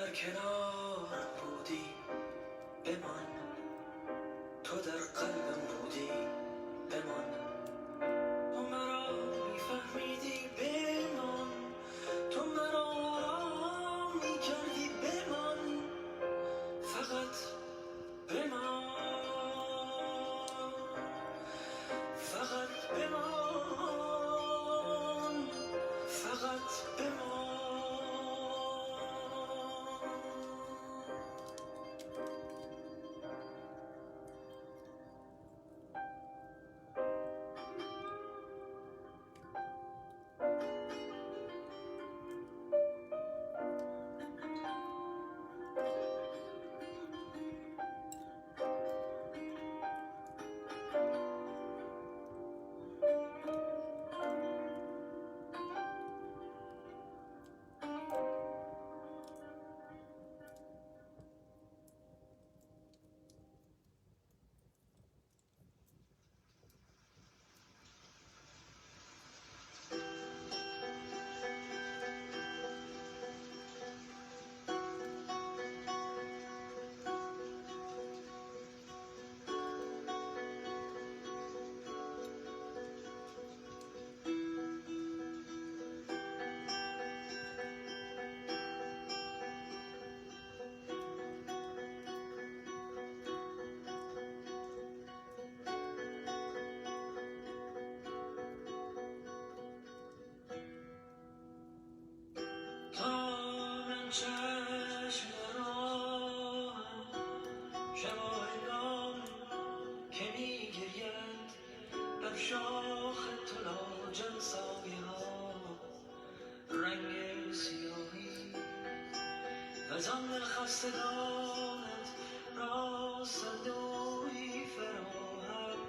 در کنار بودی بمان، تو در قلبم بودی بمان، تو مرا میفهمیدی بمان، تو مرا میکردی بمان، فقط بمان، فقط بمان، فقط بمان. چشم دارم شب و هنگام که می گرید بر شاخ تو لاجن سایه ها رنگ سیاهی و زان دل خستگانت را صندوقی فراهم،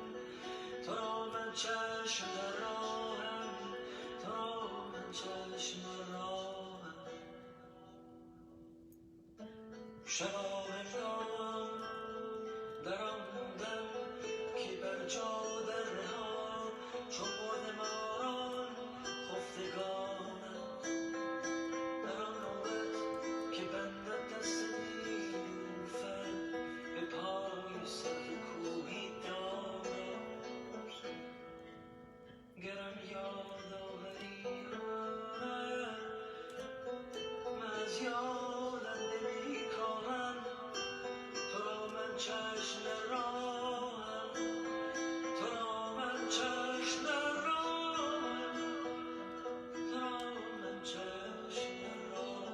تو را من چشم در راهم، تو را من چشم در راهم. شبا هنگام در آن دم که بر جا در رها چون مرد ماران خفتگانم، در آن نوبت که بندد دست نیلوفر به پای سر کوهی دارم، گرم یاد آوری آرد من از یادت نمی کارم، تو را من چشم در راهم، تو را من چشم در راهم، تو را من چشم در راهم.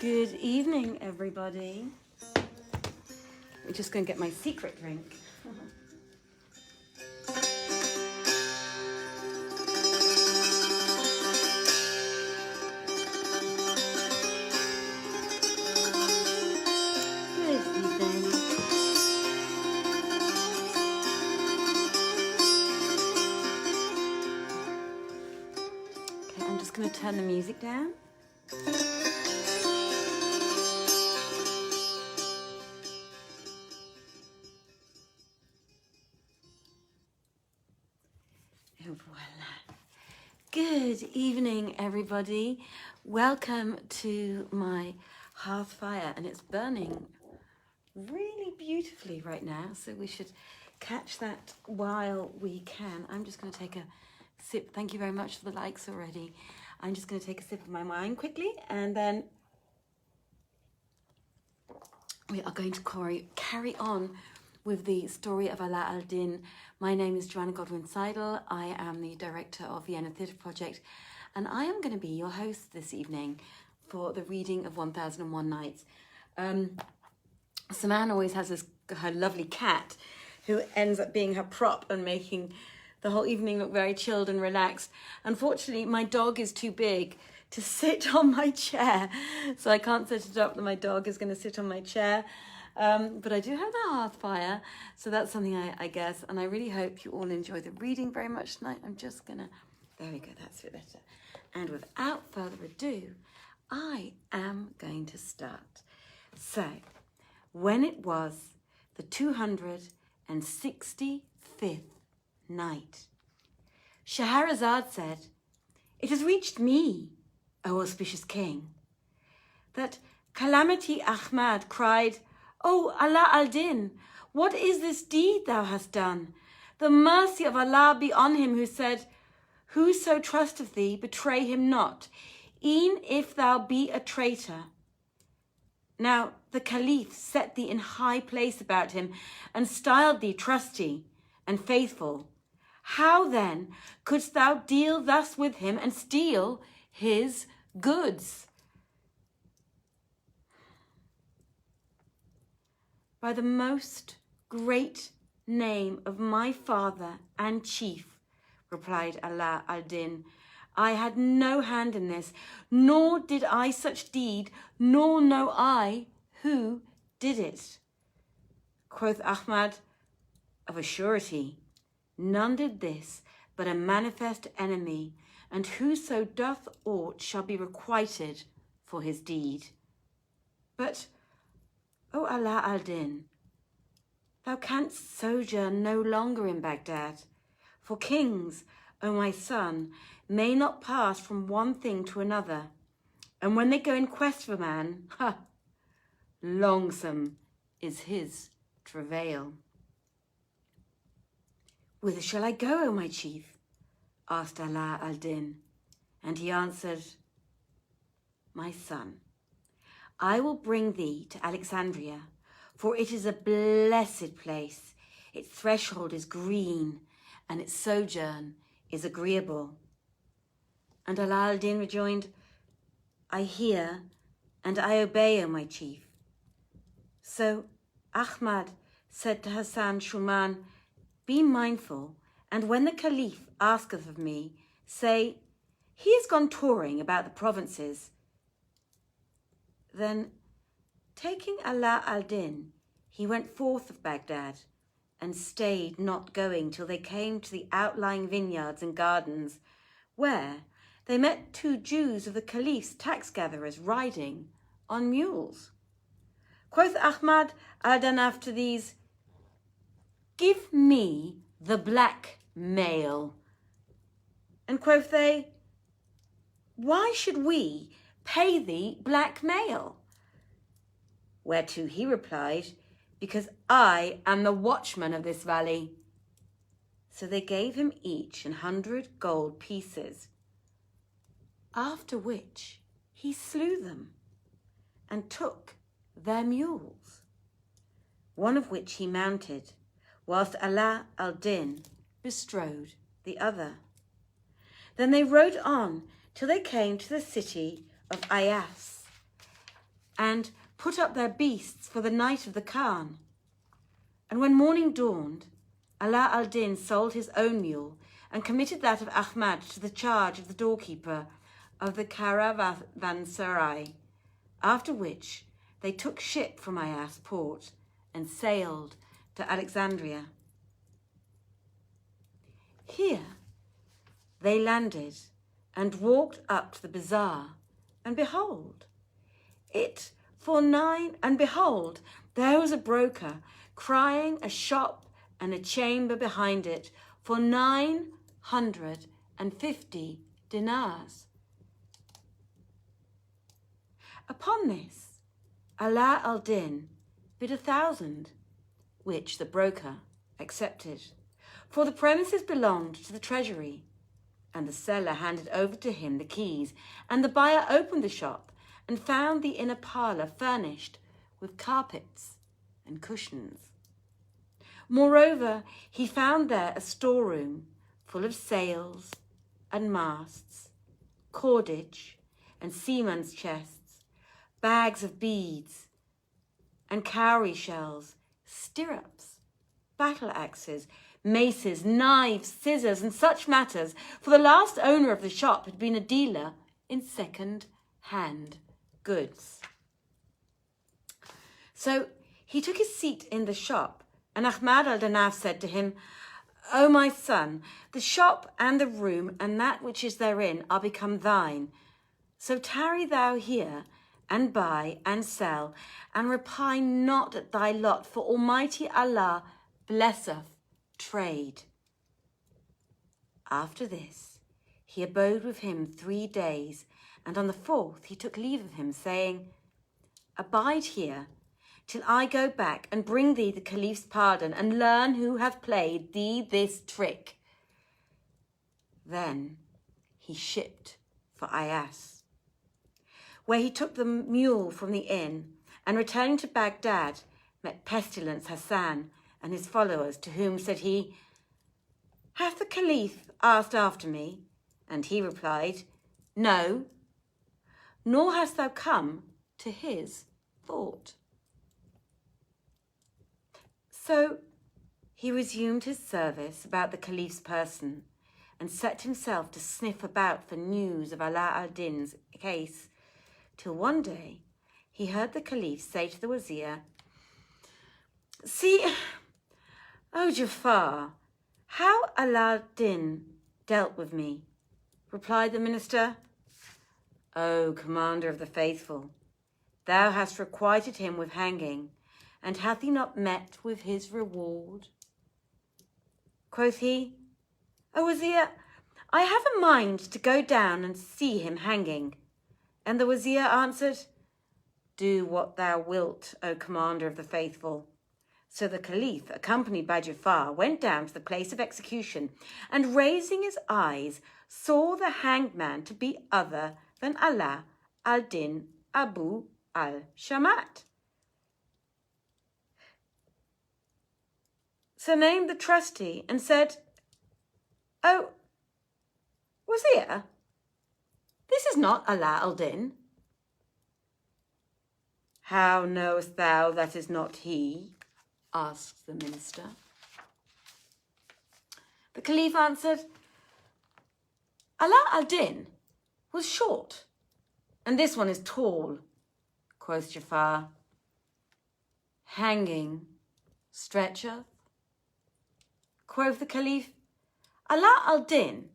Good evening, everybody. I'm just going to get my secret drink. Good evening. Okay, I'm just going to turn the music down. Voila. Good evening, everybody. Welcome to my hearth fire, and it's burning really beautifully right now, so we should catch that while we can. I'm just going to take a sip. Thank you very much for the likes already. I'm just going to take a sip of my wine quickly, and then we are going to carry on with the story of Ala al-Din. My name is Joanna Godwin-Seidl. I am the director of Vienna Theatre Project, and I am going to be your host this evening for the reading of 1001 Nights. Samantha always has her lovely cat who ends up being her prop and making the whole evening look very chilled and relaxed. Unfortunately, my dog is too big to sit on my chair, so I can't set it up that my dog is going to sit on my chair. But I do have the hearth fire, so that's something I guess, and I really hope you all enjoy the reading very much tonight. I'm just gonna, there we go, that's a bit better. And without further ado, I am going to start. So, when it was the 265th night, Scheherazade said, "It has reached me, O auspicious king, that Calamity Ahmad cried, 'O Ala al-Din, what is this deed thou hast done? The mercy of Allah be on him who said, Whoso trusteth thee, betray him not, e'en if thou be a traitor. Now the Caliph set thee in high place about him, and styled thee trusty and faithful. How then couldst thou deal thus with him and steal his goods? By the most great name of my father and chief," replied Ala al-Din, "I had no hand in this, nor did I such deed, nor know I who did it." Quoth Ahmad, "Of a surety, none did this but a manifest enemy, and whoso doth aught shall be requited for his deed. But, O Ala al-Din, thou canst sojourn no longer in Baghdad, for kings, O my son, may not pass from one thing to another, and when they go in quest of a man, longsome is his travail." "Whither shall I go, O my chief?" asked Ala al-Din, and he answered, "My son, I will bring thee to Alexandria, for it is a blessed place. Its threshold is green, and its sojourn is agreeable." And Ala al-Din rejoined, "I hear and I obey, O my chief." So Ahmad said to Hassan Shuman, "Be mindful, and when the Caliph asketh of me, say, he is gone touring about the provinces." Then, taking Ala al-Din, he went forth of Baghdad, and stayed not going till they came to the outlying vineyards and gardens, where they met two Jews of the Caliph's tax-gatherers riding on mules. Quoth Ahmad al-Danaf to these, "Give me the black male." And quoth they, "Why should we pay thee black mail?" Whereto he replied, "Because I am the watchman of this valley." So they gave him each 100 gold pieces, after which he slew them and took their mules, one of which he mounted, whilst Ala al-Din bestrode the other. Then they rode on till they came to the city of Ayas, and put up their beasts for the night of the Khan. And when morning dawned, Ala al-Din sold his own mule and committed that of Ahmad to the charge of the doorkeeper of the caravanserai, after which they took ship from Ayas port and sailed to Alexandria. Here they landed and walked up to the bazaar, and behold, there was a broker crying a shop and a chamber behind it for 950 dinars. Upon this, Ala al-Din bid 1,000, which the broker accepted, for the premises belonged to the treasury, and the seller handed over to him the keys, and the buyer opened the shop and found the inner parlour furnished with carpets and cushions. Moreover, he found there a storeroom full of sails and masts, cordage and seamen's chests, bags of beads and cowrie shells, stirrups, battle axes, maces, knives, scissors, and such matters, for the last owner of the shop had been a dealer in second-hand goods. So he took his seat in the shop, and Ahmad al-Danaf said to him, "O my son, the shop and the room and that which is therein are become thine. So tarry thou here, and buy and sell, and repine not at thy lot, for Almighty Allah blesseth trade." After this, he abode with him 3 days, and on the 4th he took leave of him, saying, "Abide here till I go back and bring thee the Caliph's pardon, and learn who hath played thee this trick." Then he shipped for Ayas, where he took the mule from the inn, and returning to Baghdad, met Pestilence Hassan and his followers, to whom said he, "Hath the Caliph asked after me?" And he replied, "No, nor hast thou come to his thought." So he resumed his service about the Caliph's person, and set himself to sniff about for news of Ala al-Din's case, till one day he heard the Caliph say to the Wazir, "See, O Jafar, how Ala al-Din dealt with me." Replied the minister, "O Commander of the Faithful, thou hast requited him with hanging, and hath he not met with his reward?" Quoth he, "O Wazir, I have a mind to go down and see him hanging." And the Wazir answered, "Do what thou wilt, O Commander of the Faithful." So the Caliph, accompanied by Jafar, went down to the place of execution, and raising his eyes, saw the hanged man to be other than Ala al-Din Abu Al Shamat, surnamed the Trusty, and said, "O Wazir, this is not Ala al-Din." "How knowest thou that is not he?" asked the minister. The Caliph answered, "Ala al-Din was short, and this one is tall." Quoth Jafar, "Hanging stretcheth?" Quoth the Caliph, "Ala al-Din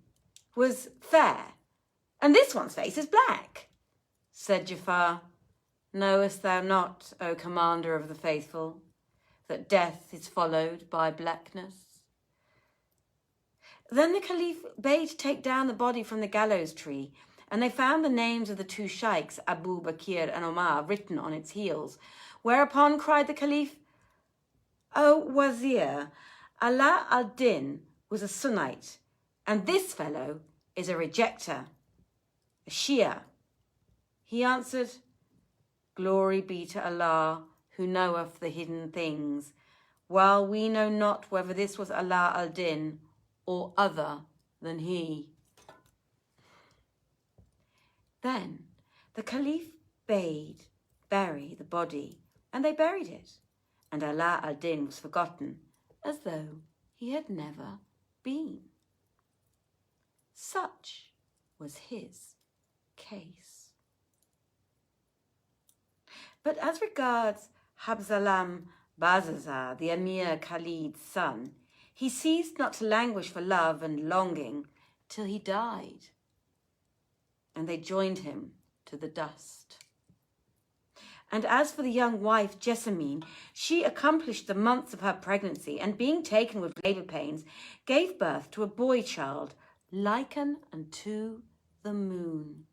was fair, and this one's face is black." Said Jafar, "Knowest thou not, O Commander of the Faithful, that death is followed by blackness?" Then the Caliph bade take down the body from the gallows tree, and they found the names of the 2 sheikhs, Abu Bakr and Omar, written on its heels. Whereupon cried the Caliph, "O Wazir, Ala al-Din was a Sunnite, and this fellow is a rejecter, a Shia." He answered, "Glory be to Allah, who knoweth the hidden things, while we know not whether this was Ala al-Din or other than he." Then the Caliph bade bury the body, and they buried it, and Ala al-Din was forgotten as though he had never been. Such was his case. But as regards Habzalam Bazazar, the Emir Khalid's son, he ceased not to languish for love and longing till he died, and they joined him to the dust. And as for the young wife Jessamine, she accomplished the months of her pregnancy, and being taken with labour pains, gave birth to a boy child, liken unto the moon.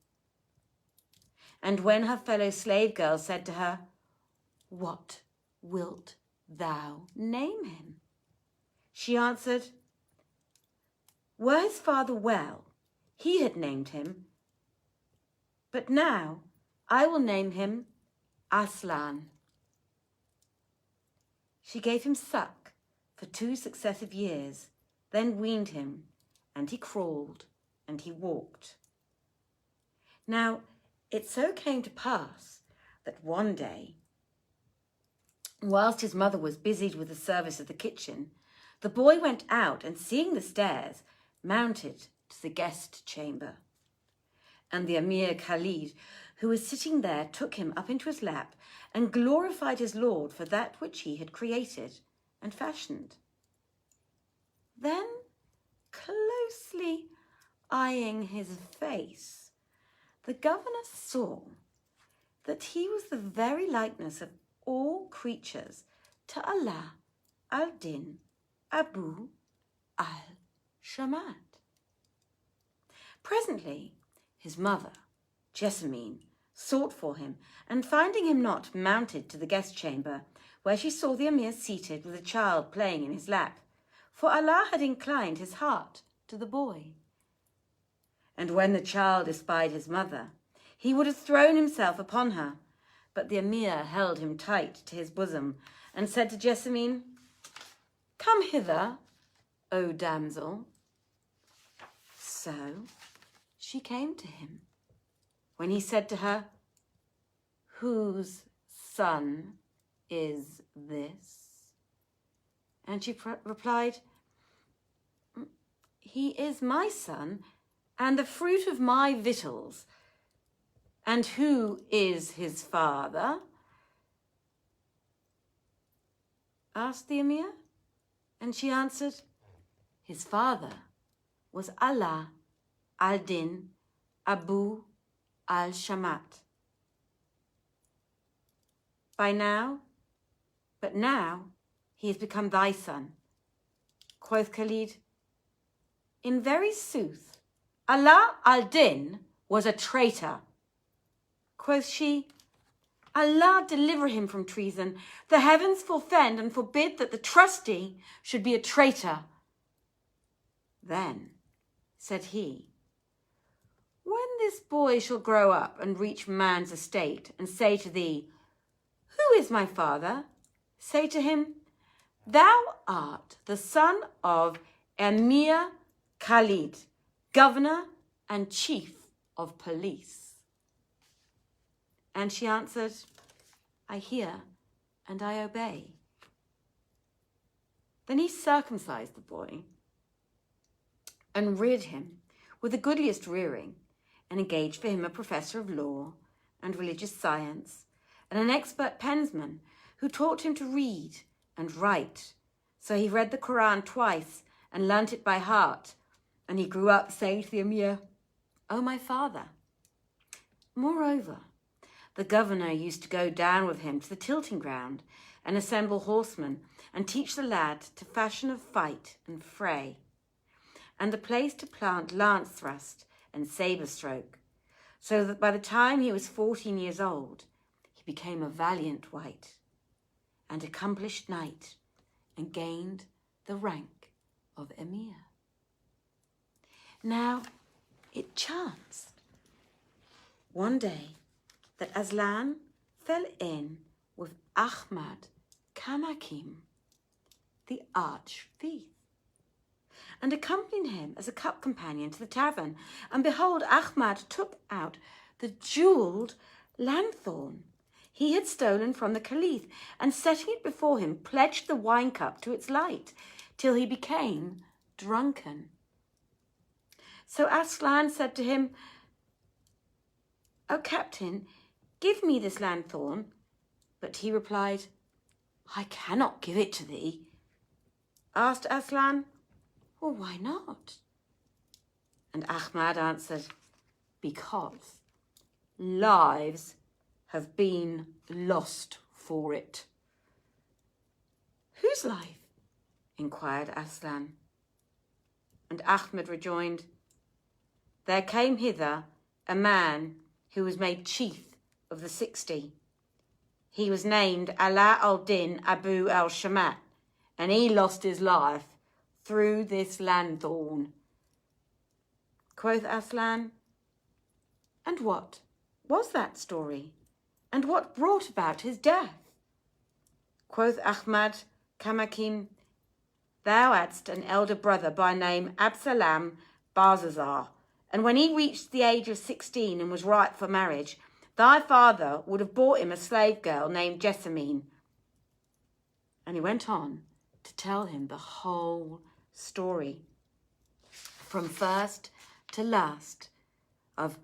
And when her fellow slave girl said to her, "What wilt thou name him?" she answered, "Were his father well, he had named him, but now I will name him Aslan." She gave him suck for 2 successive years, then weaned him, and he crawled and he walked. Now, it so came to pass that one day, whilst his mother was busied with the service of the kitchen, the boy went out and, seeing the stairs, mounted to the guest chamber. And the Emir Khalid, who was sitting there, took him up into his lap and glorified his Lord for that which he had created and fashioned. Then, closely eyeing his face, the governor saw that he was the very likeness of all creatures to Ala al-Din Abu Al Shamat. Presently, his mother, Jessamine, sought for him, and finding him not, mounted to the guest chamber, where she saw the Emir seated with a child playing in his lap, for Allah had inclined his heart to the boy. And when the child espied his mother, he would have thrown himself upon her, but the Emir held him tight to his bosom and said to Jessamine, "Come hither, O damsel." So she came to him, when he said to her, "Whose son is this?" And she replied, "He is my son, and the fruit of my victuals." "And who is his father?" asked the Emir. And she answered, "His father was Ala al-Din Abu Al Shamat. But now he has become thy son." Quoth Khalid, "In very sooth, Ala al-Din was a traitor." Quoth she, "Allah deliver him from treason. The heavens forfend and forbid that the trustee should be a traitor." Then said he, "When this boy shall grow up and reach man's estate, and say to thee, 'Who is my father?' say to him, 'Thou art the son of Emir Khalid, governor and chief of police." And she answered, "I hear and I obey." Then he circumcised the boy and reared him with the goodliest rearing, and engaged for him a professor of law and religious science and an expert pensman who taught him to read and write. So he read the Quran twice and learnt it by heart, and he grew up saying to the Emir, "O my father." Moreover, the governor used to go down with him to the tilting ground and assemble horsemen and teach the lad to fashion of fight and fray, and the place to plant lance thrust and sabre stroke, so that by the time he was 14 years old, he became a valiant wight and accomplished knight and gained the rank of Emir. Now, it chanced one day that Aslan fell in with Ahmad Kamakim, the arch-thief, and accompanied him as a cup companion to the tavern. And behold, Ahmad took out the jewelled lanthorn. he had stolen from the Caliph, and setting it before him, pledged the wine cup to its light, till he became drunken. So Aslan said to him, "O captain, give me this lanthorn." But he replied, "I cannot give it to thee." Asked Aslan, "Well, why not?" And Ahmad answered, "Because lives have been lost for it." "Whose life?" inquired Aslan. And Ahmed rejoined, "There came hither a man who was made chief of the 60. He was named Din Abu Al Shamat, and he lost his life through this lanthorn." Quoth Aslan, "And what was that story? And what brought about his death?" Quoth Ahmad Kamakim, "Thou hadst an elder brother by name Absalam Barzazar, and when he reached the age of 16 and was ripe for marriage, thy father would have bought him a slave girl named Jessamine." And he went on to tell him the whole story, from first to last, of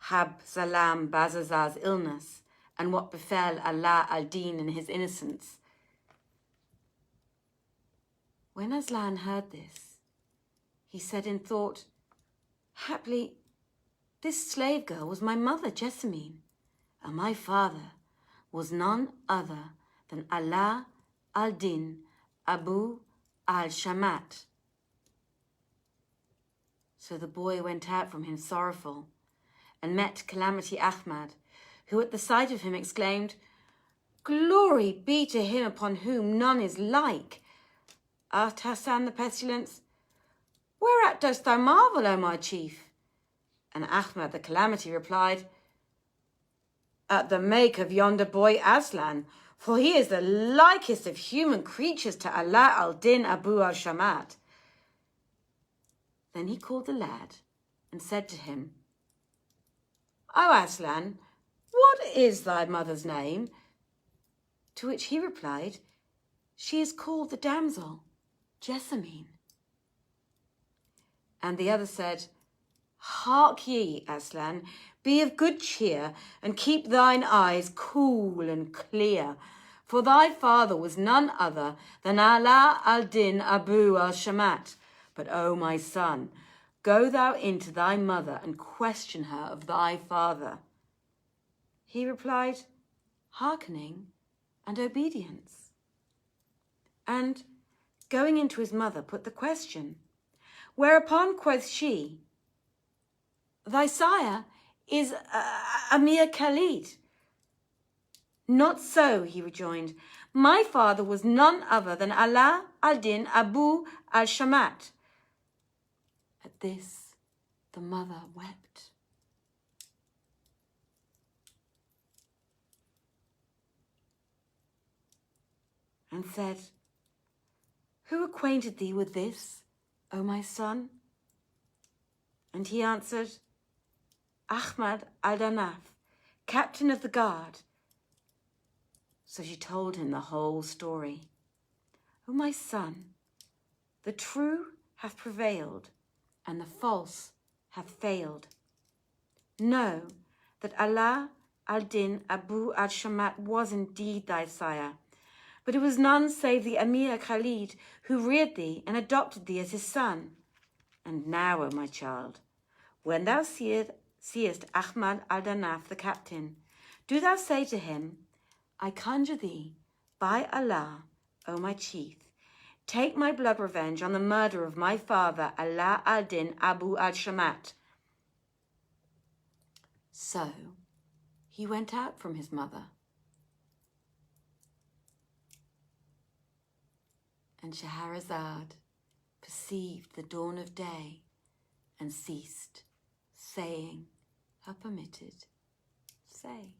Absalam Barzazar's illness and what befell Ala al-Din in his innocence. When Aslan heard this, he said in thought, "Haply this slave girl was my mother Jessamine, and my father was none other than Ala al-Din Abu Al Shamat." So the boy went out from him sorrowful, and met Calamity Ahmad, who at the sight of him exclaimed, "Glory be to him upon whom none is like." Asked Hassan the Pestilence, "Whereat dost thou marvel, O my chief?" And Ahmad the Calamity replied, "At the make of yonder boy Aslan, for he is the likest of human creatures to Ala al-Din Abu Al Shamat." Then he called the lad and said to him, "O Aslan, what is thy mother's name?" To which he replied, "She is called the damsel Jessamine." And the other said, "Hark ye, Aslan, be of good cheer, and keep thine eyes cool and clear, for thy father was none other than Ala al-Din Abu Al Shamat. But, O my son, go thou in to thy mother and question her of thy father." He replied, "Hearkening and obedience." And, going into his mother, put the question. Whereupon quoth she, "Thy sire is Amir Khalid." "Not so," he rejoined. "My father was none other than Ala al-Din Abu Al Shamat." At this, the mother wept. And said, "Who acquainted thee with this, O my son?" And he answered, "Ahmad al-Danaf, captain of the guard." So she told him the whole story. "O my son, the true hath prevailed, and the false hath failed. Know that Ala al-Din Abu Al Shamat was indeed thy sire, but it was none save the Amir Khalid who reared thee and adopted thee as his son. And now, O my child, when thou seest Ahmad al-Danaf the captain, do thou say to him, I conjure thee, by Allah, O my chief, take my blood revenge on the murder of my father, Ala al-Din Abu Al Shamat." So he went out from his mother. And Shahrazad perceived the dawn of day and ceased saying her permitted say.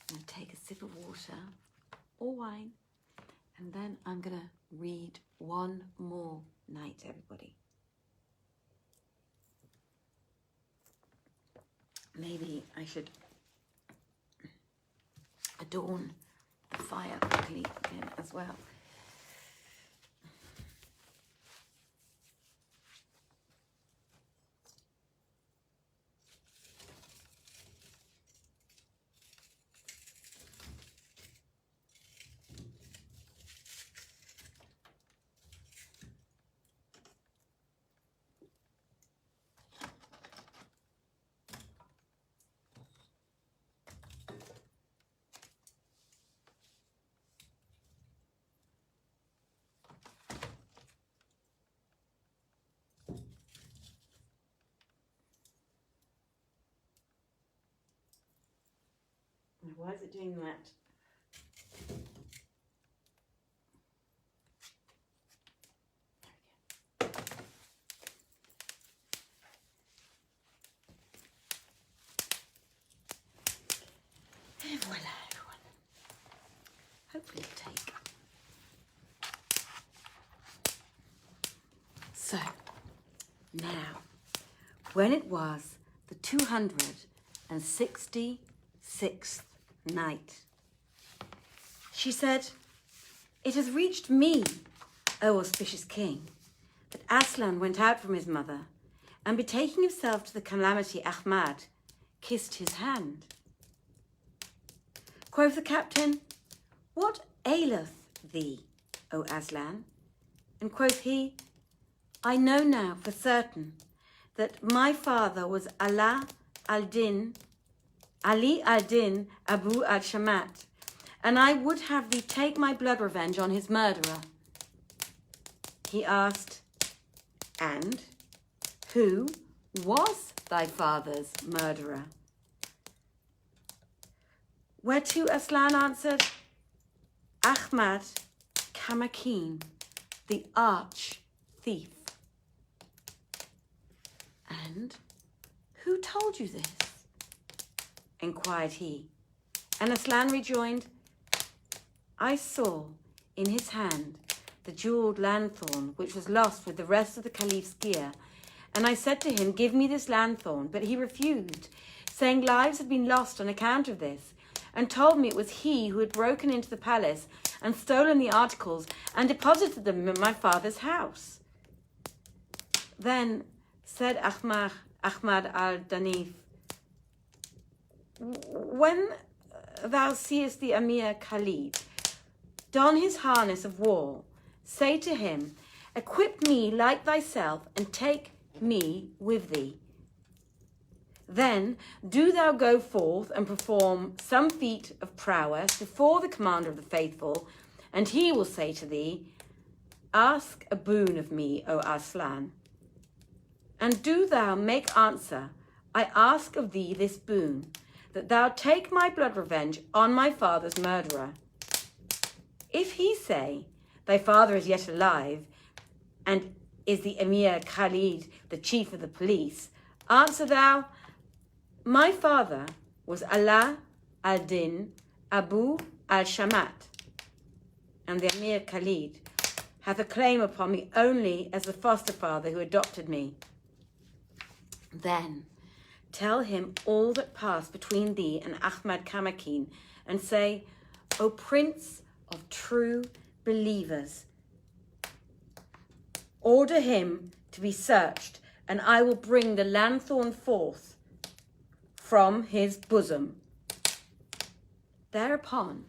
I'm going to take a sip of water or wine, and then I'm going to read one more night, everybody. maybe I should adorn the fire quickly again as well. Why is it doing that? And voila, everyone. Hopefully it'll take. So, now, when it was the 266th night, she said, "It has reached me, O auspicious king, that Aslan went out from his mother, and betaking himself to the calamity Ahmad, kissed his hand." Quoth the captain, "What aileth thee, O Aslan?" And quoth he, "I know now for certain that my father was Ali al-Din Abu Al Shamat, and I would have thee take my blood revenge on his murderer." He asked, "And who was thy father's murderer?" Whereto Aslan answered, "Ahmad Kamakin, the arch thief." "And who told you this?" inquired he. And Aslan rejoined, "I saw in his hand the jewelled lanthorn which was lost with the rest of the Caliph's gear, and I said to him, 'Give me this lanthorn,' but he refused, saying lives had been lost on account of this, and told me it was he who had broken into the palace and stolen the articles and deposited them in my father's house." Then said Ahmad al-Danif, "When thou seest the Emir Khalid, don his harness of war, say to him, 'Equip me like thyself and take me with thee.' Then do thou go forth and perform some feat of prowess before the commander of the faithful, and he will say to thee, 'Ask a boon of me, O Aslan.' And do thou make answer, 'I ask of thee this boon, that thou take my blood revenge on my father's murderer.' If he say, 'Thy father is yet alive, and is the Emir Khalid, the chief of the police,' answer thou, 'My father was Ali al-Din Abu Al Shamat, and the Emir Khalid hath a claim upon me only as the foster father who adopted me.' Then tell him all that passed between thee and Ahmad Kamakin, and say, 'O Prince of true believers, order him to be searched, and I will bring the lanthorn forth from his bosom.' Thereupon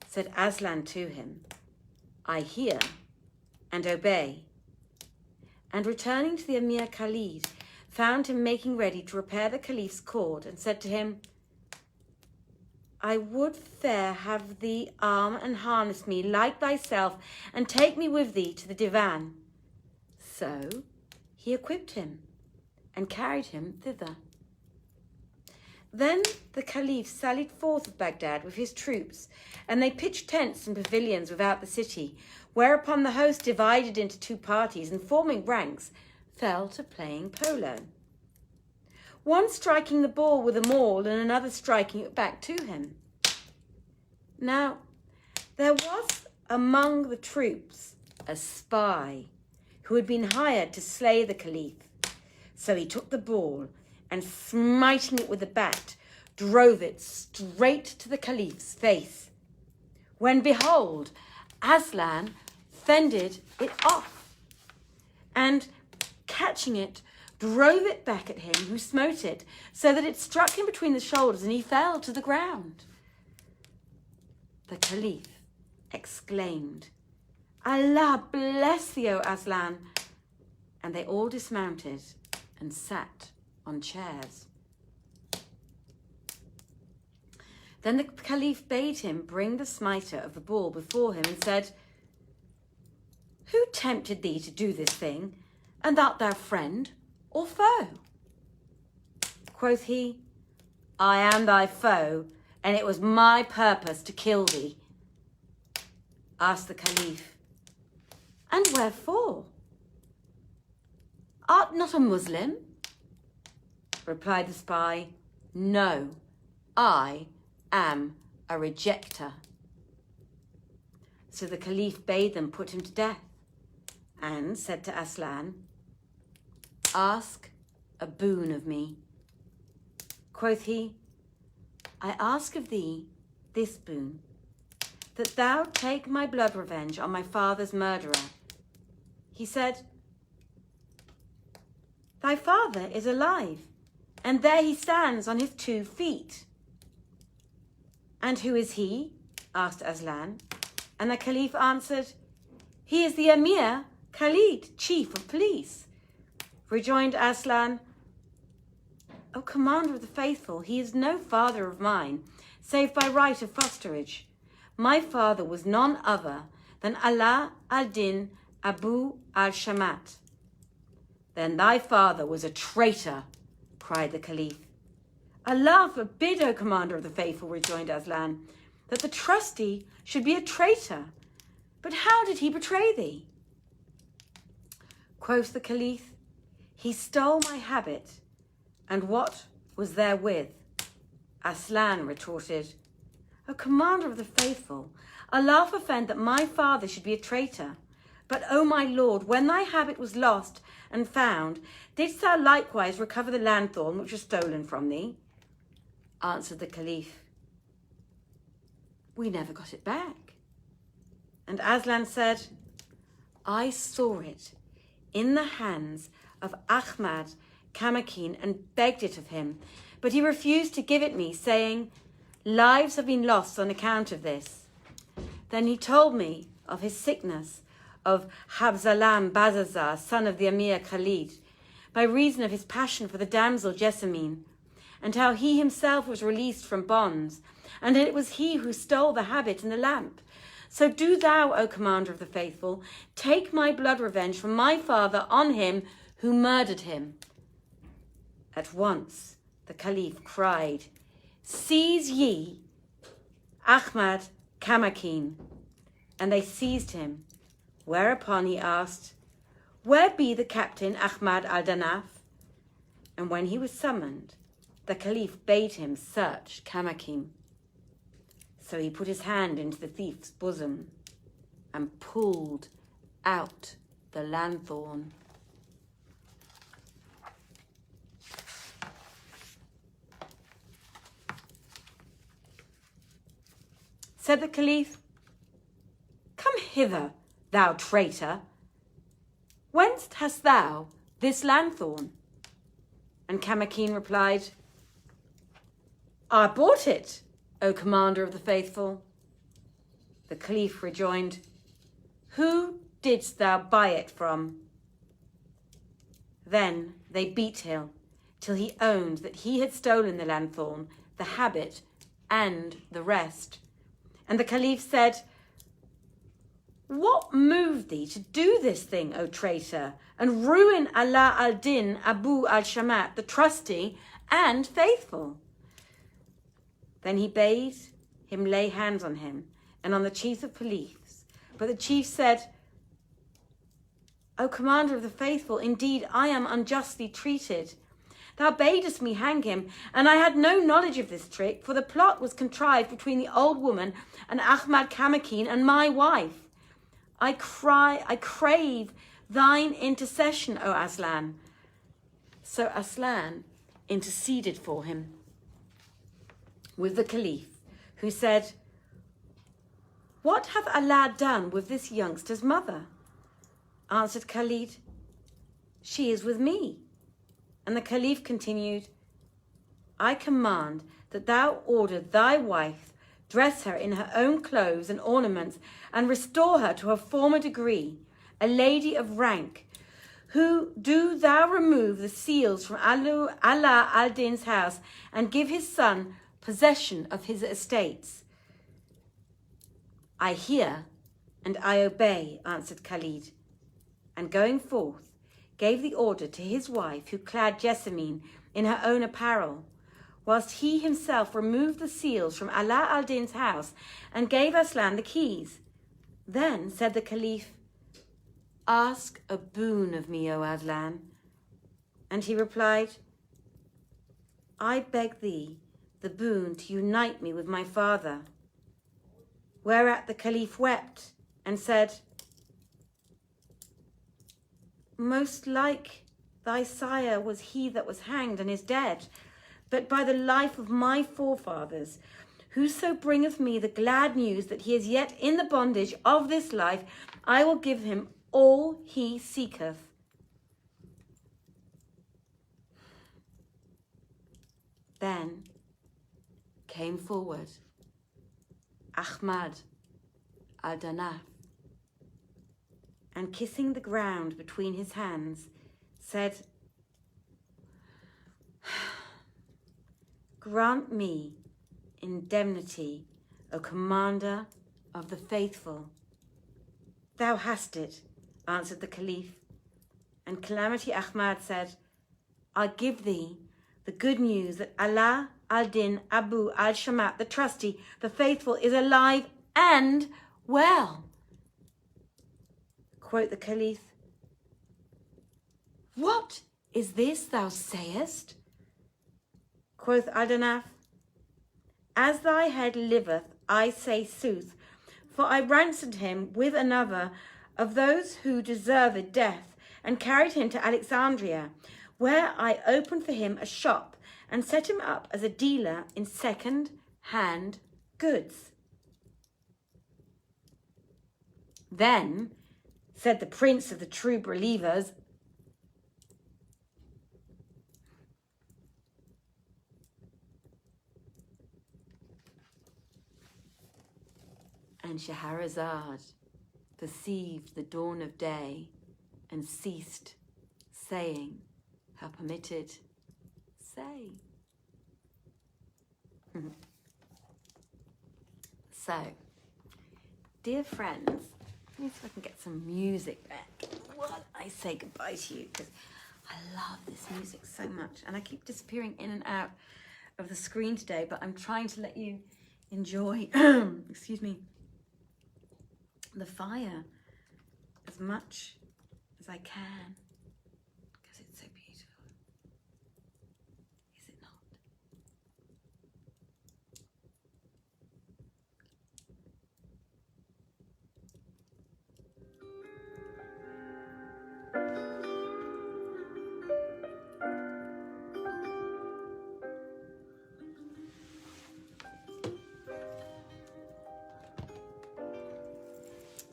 said Aslan to him, 'I hear and obey.' And returning to the Emir Khalid, found him making ready to repair the Caliph's cord, and said to him, 'I would fair have thee arm and harness me like thyself, and take me with thee to the divan.' So he equipped him and carried him thither. Then the Caliph sallied forth of Baghdad with his troops, and they pitched tents and pavilions without the city, whereupon the host divided into two parties, and forming ranks, fell to playing polo, one striking the ball with a maul and another striking it back to him. Now, there was among the troops a spy who had been hired to slay the Caliph. So he took the ball and smiting it with the bat, drove it straight to the Caliph's face. When behold, Aslan fended it off, and catching it, drove it back at him who smote it, so that it struck him between the shoulders and he fell to the ground. The Caliph exclaimed, Allah bless thee, O Aslan, and they all dismounted and sat on chairs. Then the Caliph bade him bring the smiter of the ball before him and said, Who tempted thee to do this thing, and art thou friend or foe? Quoth he, I am thy foe, and it was my purpose to kill thee. Asked the Caliph, And wherefore? Art not a Muslim? Replied the spy, No, I am a rejecter. So the Caliph bade them put him to death, and said to Aslan, Ask a boon of me. Quoth he, I ask of thee this boon, that thou take my blood revenge on my father's murderer. He said, Thy father is alive, and there he stands on his 2 feet. And who is he? Asked Aslan. And the Caliph answered, He is the Emir Khalid, chief of police. Rejoined Aslan, O Commander of the Faithful, he is no father of mine, save by right of fosterage. My father was none other than Ala al-Din Abu Al Shamat. Then thy father was a traitor, cried the Caliph. Allah forbid, O Commander of the Faithful, rejoined Aslan, that the trustee should be a traitor. But how did he betray thee? Quoth the Caliph, He stole my habit, and what was therewith? Aslan retorted, O Commander of the Faithful, Allah forfend that my father should be a traitor. But, O my lord, when thy habit was lost and found, didst thou likewise recover the lanthorn which was stolen from thee? Answered the Caliph, We never got it back. And Aslan said, I saw it in the hands of Ahmad Kamakin and begged it of him, but he refused to give it me, saying, Lives have been lost on account of this. Then he told me of his sickness, of Habzalam Bazazar, son of the Emir Khalid, by reason of his passion for the damsel Jessamine, and how he himself was released from bonds, and it was he who stole the habit and the lamp. So do thou, O Commander of the Faithful, take my blood revenge from my father on him who murdered him. At once the Caliph cried, Seize ye Ahmad Kamakin. And they seized him, whereupon he asked, Where be the captain Ahmad al-Danaf? And when he was summoned, the Caliph bade him search Kamakin. So he put his hand into the thief's bosom and pulled out the lanthorn. Said the Caliph, Come hither, thou traitor. Whence hast thou this lanthorn? And Kamakin replied, I bought it, O Commander of the Faithful. The Caliph rejoined, Who didst thou buy it from? Then they beat him till he owned that he had stolen the lanthorn, the habit, and the rest. And the Caliph said, What moved thee to do this thing, O traitor, and ruin Ala al-Din Abu Al Shamat, the trusty and faithful? Then he bade him lay hands on him and on the chief of police. But the chief said, O Commander of the Faithful, indeed I am unjustly treated. Thou badest me hang him, and I had no knowledge of this trick, for the plot was contrived between the old woman and Ahmad Kamakin and my wife. I crave thine intercession, O Aslan. So Aslan interceded for him with the Caliph, who said, "What have Allah done with this youngster's mother?" Answered Khalid, "She is with me." And the Caliph continued, "I command that thou order thy wife, dress her in her own clothes and ornaments, and restore her to her former degree, a lady of rank, who do thou remove the seals from Ala al-Din's house and give his son possession of his estates." "I hear and I obey," answered Khalid, and going forth, gave the order to his wife, who clad Jessamine in her own apparel, whilst he himself removed the seals from Ala al-Din's house and gave Aslan the keys. Then said the Caliph, "Ask a boon of me, O Aslan." And he replied, "I beg thee the boon to unite me with my father." Whereat the Caliph wept and said, "Most like thy sire was he that was hanged and is dead, but by the life of my forefathers, whoso bringeth me the glad news that he is yet in the bondage of this life, I will give him all he seeketh." Then came forward Ahmad al-Danaf, and kissing the ground between his hands, said, "Grant me indemnity, O Commander of the Faithful." "Thou hast it," answered the Caliph. And Calamity Ahmad said, "I give thee the good news that Ala al-Din Abu Al Shamat, the trusty, the faithful, is alive and well." Quoth the Caliph, "What is this thou sayest?" Quoth Al-Danaf, "As thy head liveth, I say sooth, for I ransomed him with another of those who deserved death, and carried him to Alexandria, where I opened for him a shop and set him up as a dealer in second-hand goods." Then said the prince of the true believers, and Shahrazad perceived the dawn of day and ceased saying her permitted say. So, dear friends, let me see if I can get some music back while I say goodbye to you, because I love this music so much, and I keep disappearing in and out of the screen today, but I'm trying to let you enjoy, excuse me, the fire as much as I can, because it's so beautiful. Is it not?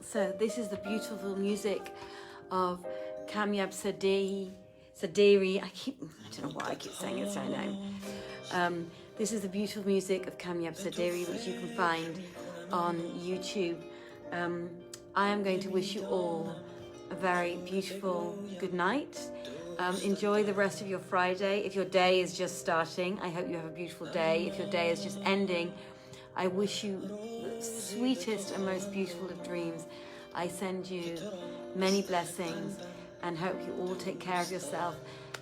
So this is the beautiful music of Kamyab Saderi. I don't know why I keep saying its own name. This is the beautiful music of Kamyab Saderi, which you can find on YouTube. I am going to wish you all a very beautiful good night. Enjoy the rest of your Friday. If your day is just starting, I hope you have a beautiful day. If your day is just ending, I wish you the sweetest and most beautiful of dreams. I send you many blessings and hope you all take care of yourself.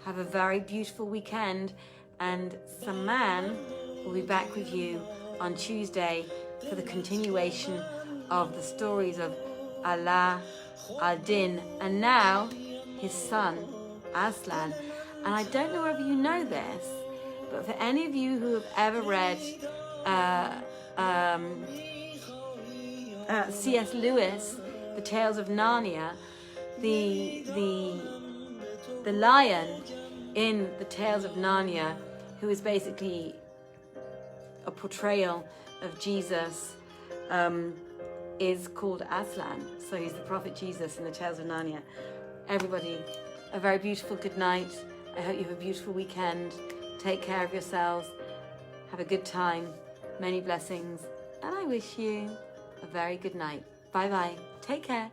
Have a very beautiful weekend, and Saman will be back with you on Tuesday for the continuation of the stories of Ala al-Din and now his son Aslan. And I don't know whether you know this, but for any of you who have ever read C.S. Lewis, The Tales of Narnia, the lion in the Tales of Narnia, who is basically a portrayal of Jesus, is called Aslan. So he's the prophet Jesus in the Tales of Narnia. Everybody, a very beautiful good night. I hope you have a beautiful weekend. Take care of yourselves. Have a good time. Many blessings. And I wish you a very good night. Bye-bye. Take care.